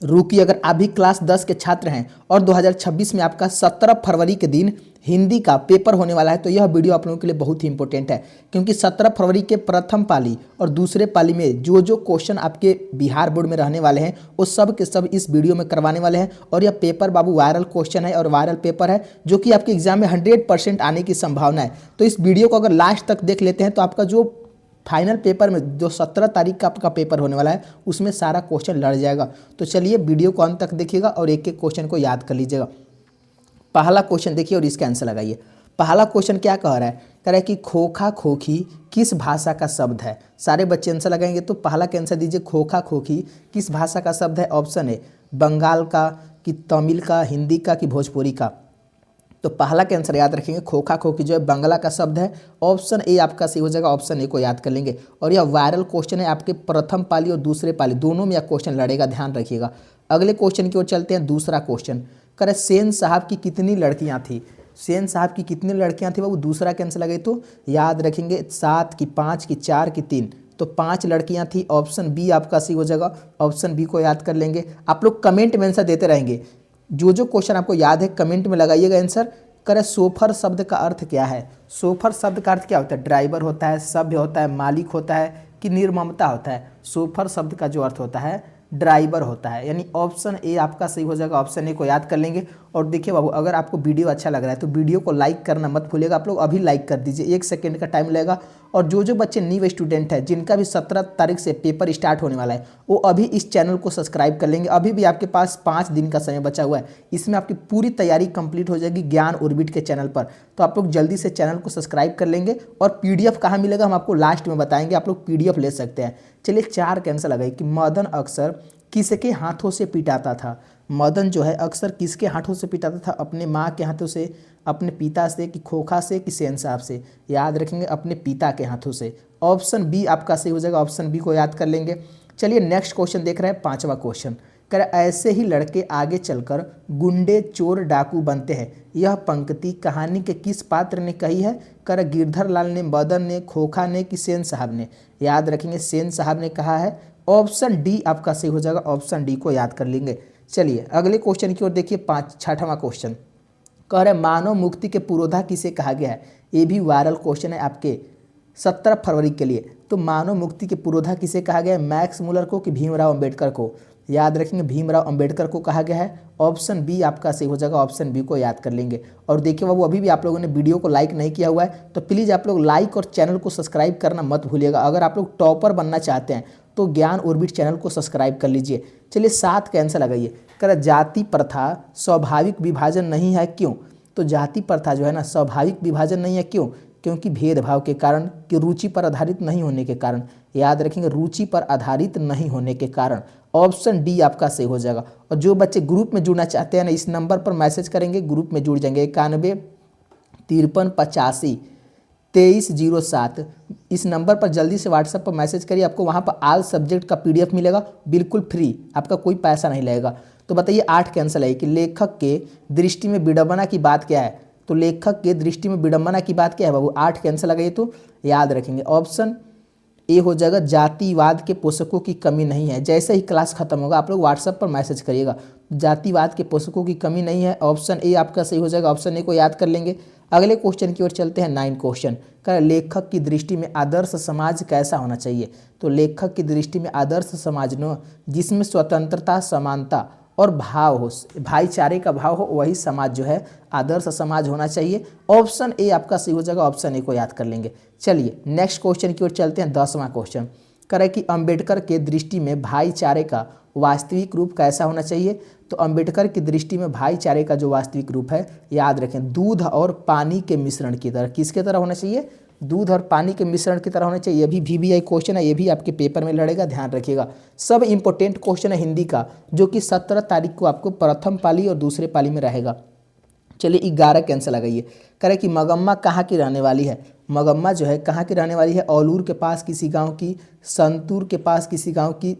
रुकी, अगर आप भी क्लास 10 के छात्र हैं और 2026 में आपका 17 फरवरी के दिन हिंदी का पेपर होने वाला है, तो यह वीडियो आप लोगों के लिए बहुत ही इंपॉर्टेंट है, क्योंकि 17 फरवरी के प्रथम पाली और दूसरे पाली में जो जो क्वेश्चन आपके बिहार बोर्ड में रहने वाले हैं वो सब के सब इस वीडियो में करवाने वाले हैं। और यह पेपर बाबू वायरल क्वेश्चन है और वायरल पेपर है, जो कि आपके एग्जाम में 100% आने की संभावना है। तो इस वीडियो को अगर लास्ट तक देख लेते हैं तो आपका जो फाइनल पेपर में जो 17 तारीख का आपका पेपर होने वाला है उसमें सारा क्वेश्चन लड़ जाएगा। तो चलिए वीडियो को अंत तक देखिएगा और एक एक क्वेश्चन को याद कर लीजिएगा। पहला क्वेश्चन देखिए और इसका आंसर लगाइए। पहला क्वेश्चन क्या कह रहा है? कह रहा है कि खोखा खोखी किस भाषा का शब्द है? सारे बच्चे आंसर लगाएंगे, तो पहला का आंसर दीजिए। खोखा खोखी किस भाषा का शब्द है? ऑप्शन ए बंगाल का, कि तमिल का, हिंदी का, कि भोजपुरी का। तो पहला का आंसर याद रखेंगे, खोखा खोखी जो है बांग्ला का शब्द है। ऑप्शन ए आपका सही हो जाएगा, ऑप्शन ए को याद कर लेंगे। और यह वायरल क्वेश्चन है, आपके प्रथम पाली और दूसरे पाली दोनों में यह क्वेश्चन लड़ेगा, ध्यान रखिएगा। अगले क्वेश्चन की ओर चलते हैं। दूसरा क्वेश्चन करे सेन साहब की कितनी लड़कियां थी? सेन साहब की कितनी लड़कियां थी बाबू? दूसरा का आंसर लगे तो याद रखेंगे 7 की 5 की 4 की 3। तो 5 लड़कियां थी, ऑप्शन बी आपका सही हो जाएगा, ऑप्शन बी को याद कर लेंगे। आप लोग कमेंट में आंसर देते रहेंगे, जो जो क्वेश्चन आपको याद है कमेंट में लगाइएगा आंसर। करे सोफर शब्द का अर्थ क्या है? सोफर शब्द का अर्थ क्या होता है? ड्राइवर होता है, सभ्य होता है, मालिक होता है, कि निर्ममता होता है? सोफर शब्द का जो अर्थ होता है ड्राइवर होता है, यानी ऑप्शन ए आपका सही हो जाएगा, ऑप्शन ए को याद कर लेंगे। और देखिए बाबू, अगर आपको वीडियो अच्छा लग रहा है तो वीडियो को लाइक करना मत भूलिएगा। आप लोग अभी लाइक कर दीजिए, 1 सेकंड का टाइम लगेगा। और जो जो बच्चे न्यू स्टूडेंट हैं जिनका भी 17 तारीख से पेपर स्टार्ट होने वाला है, वो अभी इस चैनल को सब्सक्राइब कर लेंगे। अभी भी आपके पास 5 दिन का समय बचा हुआ है, इसमें आपकी पूरी तैयारी कंप्लीट हो जाएगी ज्ञान ऑर्बिट के चैनल पर। तो आप लोग जल्दी से चैनल को सब्सक्राइब कर लेंगे। और पीडीएफ कहाँ मिलेगा हम आपको लास्ट में बताएंगे, आप लोग पीडीएफ ले सकते हैं। चलिए 4 का आंसर लगाइए कि मदन अक्सर किसके हाथों से पिटाता था? मदन जो है अक्सर किसके हाथों से पिटाता था? अपने माँ के हाथों से, अपने पिता से, कि खोखा से, कि सेन साहब से? याद रखेंगे अपने पिता के हाथों से। ऑप्शन बी आपका सही हो जाएगा, ऑप्शन बी को याद कर लेंगे। चलिए नेक्स्ट क्वेश्चन देख रहे हैं, 5वां क्वेश्चन। कर ऐसे ही लड़के आगे चलकर गुंडे चोर डाकू बनते हैं, यह पंक्ति कहानी के किस पात्र ने कही है? कर गिरधर लाल ने, मदन ने, खोखा ने, कि सेन साहब ने? याद रखेंगे सेन साहब ने कहा है। ऑप्शन डी आपका सही हो जाएगा, ऑप्शन डी को याद कर लेंगे। चलिए अगले क्वेश्चन की ओर देखिए, 6वां क्वेश्चन कह रहे मानव मुक्ति के पुरोधा किसे कहा गया है? ये भी वायरल क्वेश्चन है आपके 17 फरवरी के लिए। तो मानव मुक्ति के पुरोधा किसे कहा गया है? मैक्स मुलर को, कि भीमराव अंबेडकर को? याद रखेंगे भीमराव अंबेडकर को कहा गया है। ऑप्शन बी आपका सही हो जाएगा, ऑप्शन बी को याद कर लेंगे। और देखिए बाबू, अभी भी आप लोगों ने वीडियो को लाइक नहीं किया हुआ है तो प्लीज़ आप लोग लाइक और चैनल को सब्सक्राइब करना मत भूलिएगा। अगर आप लोग टॉपर बनना चाहते हैं तो ज्ञान ऑर्बिट चैनल को सब्सक्राइब कर लीजिए। चलिए 7 का आंसर लगाइए। कर जाति प्रथा स्वाभाविक विभाजन नहीं है, क्यों? तो जाति प्रथा जो है ना स्वाभाविक विभाजन नहीं है, क्यों? क्योंकि भेदभाव के कारण, कि रुचि पर आधारित नहीं होने के कारण? याद रखेंगे रुचि पर आधारित नहीं होने के कारण। ऑप्शन डी आपका सही हो जाएगा। और जो बच्चे ग्रुप में जुड़ना चाहते हैं ना, इस नंबर पर मैसेज करेंगे, ग्रुप में जुड़ जाएंगे। 91 53 85 2307 इस नंबर पर जल्दी से व्हाट्सएप पर मैसेज करिए। आपको वहाँ पर ऑल सब्जेक्ट का पीडीएफ मिलेगा, बिल्कुल फ्री, आपका कोई पैसा नहीं लगेगा। तो बताइए 8 कैंसिल है कि लेखक के दृष्टि में विडंबना की बात क्या है? तो लेखक के दृष्टि में विडंबना की बात क्या है बाबू? 8 कैंसिल लगाइए, तो याद रखेंगे ऑप्शन ए हो जाएगा, जातिवाद के पोषकों की कमी नहीं है। जैसे ही क्लास खत्म होगा आप लोग व्हाट्सएप पर मैसेज करिएगा, जातिवाद के पोषकों की कमी नहीं है। ऑप्शन ए आपका सही हो जाएगा, ऑप्शन ए को याद कर लेंगे। अगले क्वेश्चन की ओर चलते हैं, 9 क्वेश्चन का लेखक की दृष्टि में आदर्श समाज कैसा होना चाहिए? तो लेखक की दृष्टि में आदर्श समाज न जिसमें स्वतंत्रता, समानता और भाव हो, भाईचारे का भाव हो, वही समाज जो है आदर्श समाज होना चाहिए। ऑप्शन ए आपका सही हो जाएगा, ऑप्शन ए को याद कर लेंगे। चलिए नेक्स्ट क्वेश्चन की ओर चलते हैं, 10वां क्वेश्चन करे कि अंबेडकर के दृष्टि में भाईचारे का वास्तविक रूप कैसा होना चाहिए? तो अंबेडकर की दृष्टि में भाईचारे का जो वास्तविक रूप है, याद रखें दूध और पानी के मिश्रण की तरह। किसके तरह होना चाहिए? दूध और पानी के मिश्रण की तरह होना चाहिए। ये भी वीवीआई क्वेश्चन है, ये भी आपके पेपर में लड़ेगा, ध्यान रखिएगा। सब इंपॉर्टेंट क्वेश्चन है हिंदी का, जो कि 17 तारीख को आपको प्रथम पाली और दूसरे पाली में रहेगा। चलिए 11 कैंसिल लगाइए। करें कि मगम्मा कहाँ की रहने वाली है? मगम्मा जो है कहाँ की रहने वाली है? औलूर के पास किसी गांव की, संतूर के पास किसी गांव की,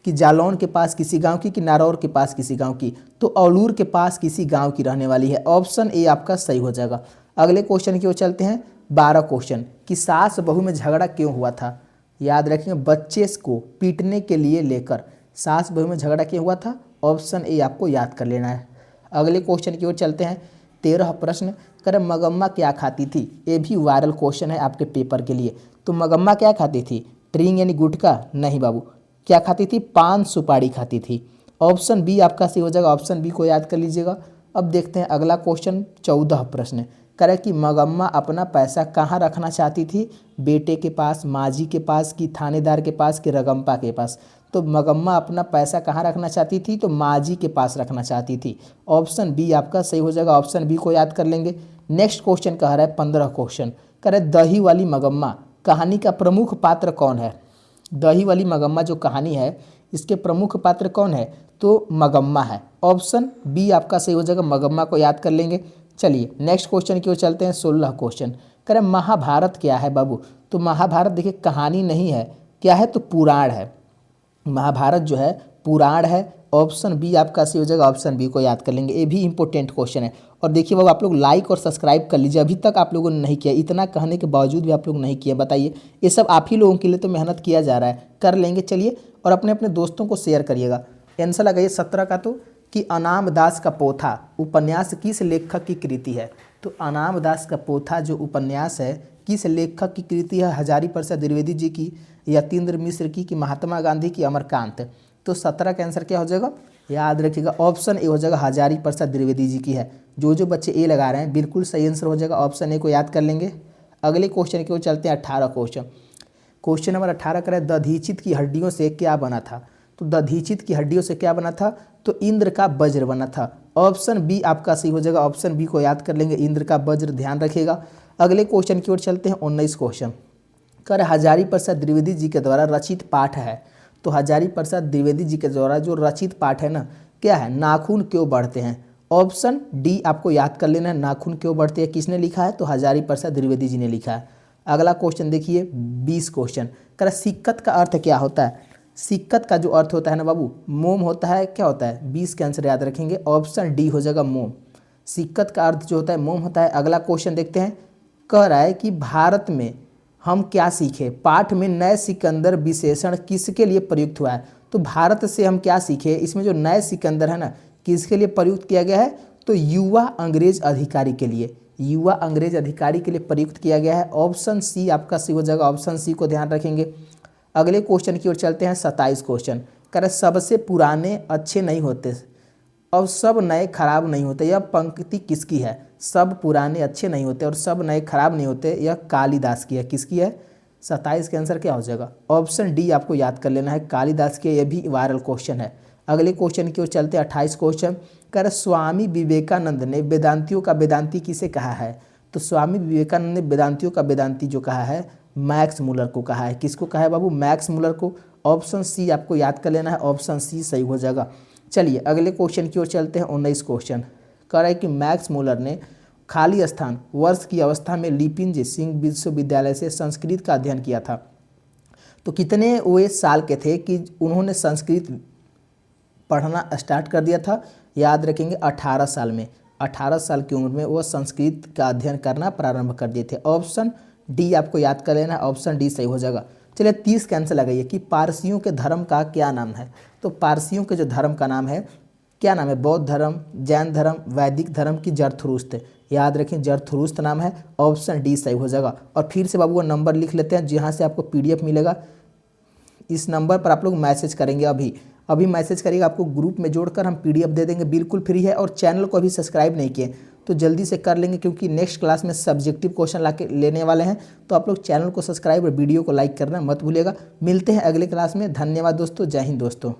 कि जालौन के पास किसी गांव की, कि नारौर के पास किसी गांव की? तो औलूर के पास किसी गांव की रहने वाली है। ऑप्शन ए आपका सही हो जाएगा। अगले क्वेश्चन की ओर चलते हैं, 12 क्वेश्चन कि सास बहू में झगड़ा क्यों हुआ था? याद रखेंगे बच्चे को पीटने के लिए लेकर सास बहू में झगड़ा क्यों हुआ था? ऑप्शन ए आपको याद कर लेना है। अगले क्वेश्चन की ओर चलते हैं। 13 प्रश्न। करें मगम्मा क्या खाती थी? ये भी वायरल क्वेश्चन है आपके पेपर के लिए। तो मगम्मा क्या खाती थी? ड्रिंक यानी गुटखा? नहीं बाबू। क्या खाती थी? पान सुपारी खाती थी। ऑप्शन बी आपका सही हो जाएगा। ऑप्शन बी को याद कर लीजिएगा। अब देखते हैं अगला क्वेश्चन। 14 प्रश्न। करे कि मगम्मा अपना पैसा कहाँ रखना चाहती थी? बेटे के पास, माजी के पास, कि थानेदार के पास, कि रगम्पा के पास? तो मगम्मा अपना पैसा कहाँ रखना चाहती थी? तो माजी के पास रखना चाहती थी। ऑप्शन बी आपका सही हो जाएगा। ऑप्शन बी को याद कर लेंगे। नेक्स्ट क्वेश्चन कह रहा है 15 क्वेश्चन। कह रहे दही वाली मगम्मा कहानी का प्रमुख पात्र कौन है? दही वाली मगम्मा जो कहानी है इसके प्रमुख पात्र कौन है? तो मगम्मा है। ऑप्शन बी आपका सही हो जाएगा। मगम्मा को याद कर लेंगे। चलिए नेक्स्ट क्वेश्चन की ओर चलते हैं। 16 क्वेश्चन। कह रहे महाभारत क्या है बाबू? तो महाभारत देखिए कहानी नहीं है, क्या है? तो पुराण है। महाभारत जो है पुराण है। ऑप्शन बी आपका सही हो जाएगा। ऑप्शन बी को याद कर लेंगे। ये भी इंपॉर्टेंट क्वेश्चन है। और देखिए बाबू आप लोग लाइक और सब्सक्राइब कर लीजिए। अभी तक आप लोगों ने नहीं किया, इतना कहने के बावजूद भी आप लोग नहीं किया। बताइए, ये सब आप ही लोगों के लिए तो मेहनत किया जा रहा है। कर लेंगे। चलिए, और अपने अपने दोस्तों को शेयर करिएगा। आंसर लगाइए 17 का। तो कि अनाम दास का पोथा उपन्यास किस लेखक की कृति है? तो अनाम दास का पोथा जो उपन्यास है किस लेखक की कृति है? हजारी प्रसाद द्विवेदी जी की, यतीन्द्र मिश्र की, कि महात्मा गांधी की, अमरकांत? तो 17 का आंसर क्या हो जाएगा? याद रखिएगा ऑप्शन ए हो जाएगा। हजारी प्रसाद द्विवेदी जी की है। जो बच्चे ए लगा रहे हैं बिल्कुल सही आंसर हो जाएगा। ऑप्शन ए को याद कर लेंगे। अगले क्वेश्चन की ओर चलते हैं। 18 क्वेश्चन। क्वेश्चन नंबर 18 करें दधीचित की हड्डियों से क्या बना था? तो दधीचित की हड्डियों से क्या बना था? तो इंद्र का वज्र बना था। ऑप्शन बी आपका सही हो जाएगा। ऑप्शन बी को याद कर लेंगे। इंद्र का वज्र, ध्यान रखिएगा। अगले क्वेश्चन की ओर चलते हैं। 19 क्वेश्चन। कर हजारी प्रसाद द्विवेदी जी के द्वारा रचित पाठ है। तो हजारी प्रसाद द्विवेदी जी के द्वारा जो रचित पाठ है ना, क्या है? नाखून क्यों बढ़ते हैं? ऑप्शन डी आपको याद कर लेना है। नाखून क्यों बढ़ते हैं किसने लिखा है? तो हजारी प्रसाद द्विवेदी जी ने लिखा है। अगला क्वेश्चन देखिए 20 क्वेश्चन। कर सिक्कत का अर्थ क्या होता है? सिक्कत का जो अर्थ होता है ना बाबू, मोम होता है। क्या होता है? 20 के आंसर याद रखेंगे। ऑप्शन डी हो जाएगा मोम। सिक्कत का अर्थ जो होता है मोम होता है। अगला क्वेश्चन देखते हैं। कह रहा है कि भारत में हम क्या सीखे? पाठ में नए सिकंदर विशेषण किसके लिए प्रयुक्त हुआ है? तो भारत से हम क्या सीखे? इसमें जो नए सिकंदर है ना, किसके लिए प्रयुक्त किया गया है? तो युवा अंग्रेज अधिकारी के लिए। युवा अंग्रेज अधिकारी के लिए प्रयुक्त किया गया है। ऑप्शन सी आपका सही हो जाएगा। ऑप्शन सी को ध्यान रखेंगे। अगले क्वेश्चन की ओर चलते हैं। 27 क्वेश्चन। कह रहे सबसे पुराने अच्छे नहीं होते और सब नए खराब नहीं होते, यह पंक्ति किसकी है? सब पुराने अच्छे नहीं होते और सब नए खराब नहीं होते, यह कालिदास की है। किसकी है? 27 के आंसर क्या हो जाएगा? ऑप्शन डी आपको याद कर लेना है। कालिदास के। यह भी वायरल क्वेश्चन है। अगले क्वेश्चन की ओर चलते हैं। 28 क्वेश्चन। कह रहे स्वामी विवेकानंद ने वेदांतियों का वेदांती किसे कहा है? तो स्वामी विवेकानंद ने वेदांतियों का वेदांती जो कहा है, मैक्स मुलर को कहा है। किसको कहा है बाबू? मैक्स मुलर को। ऑप्शन सी आपको याद कर लेना है। ऑप्शन सी सही हो जाएगा। चलिए अगले क्वेश्चन की ओर चलते हैं। 19 क्वेश्चन। कह रहा है कि मैक्स मुलर ने खाली स्थान वर्ष की अवस्था में लिपिंज सिंह विश्वविद्यालय से संस्कृत का अध्ययन किया था। तो कितने वे साल के थे कि उन्होंने संस्कृत पढ़ना स्टार्ट कर दिया था? याद रखेंगे 18 साल में। 18 साल की उम्र में वह संस्कृत का अध्ययन करना प्रारंभ कर दिए थे। ऑप्शन डी आपको याद कर लेना है। ऑप्शन डी सही हो जाएगा। चलिए 30 का आंसर लगाइए कि पारसियों के धर्म का क्या नाम है? तो पारसियों के जो धर्म का नाम है, क्या नाम है? बौद्ध धर्म, जैन धर्म, वैदिक धर्म की जरथुरुस्त? याद रखें जरथुरुस्त नाम है। ऑप्शन डी सही हो जाएगा। और फिर से बाबू वो नंबर लिख लेते हैं जहाँ से आपको PDF मिलेगा। इस नंबर पर आप लोग मैसेज करेंगे। अभी मैसेज करिएगा। आपको ग्रुप में जोड़कर हम PDF दे देंगे, बिल्कुल फ्री है। और चैनल को अभी सब्सक्राइब नहीं किए तो जल्दी से कर लेंगे, क्योंकि नेक्स्ट क्लास में सब्जेक्टिव क्वेश्चन ला के लेने वाले हैं। तो आप लोग चैनल को सब्सक्राइब और वीडियो को लाइक करना मत भूलिएगा। मिलते हैं अगले क्लास में। धन्यवाद दोस्तों। जय हिंद दोस्तों।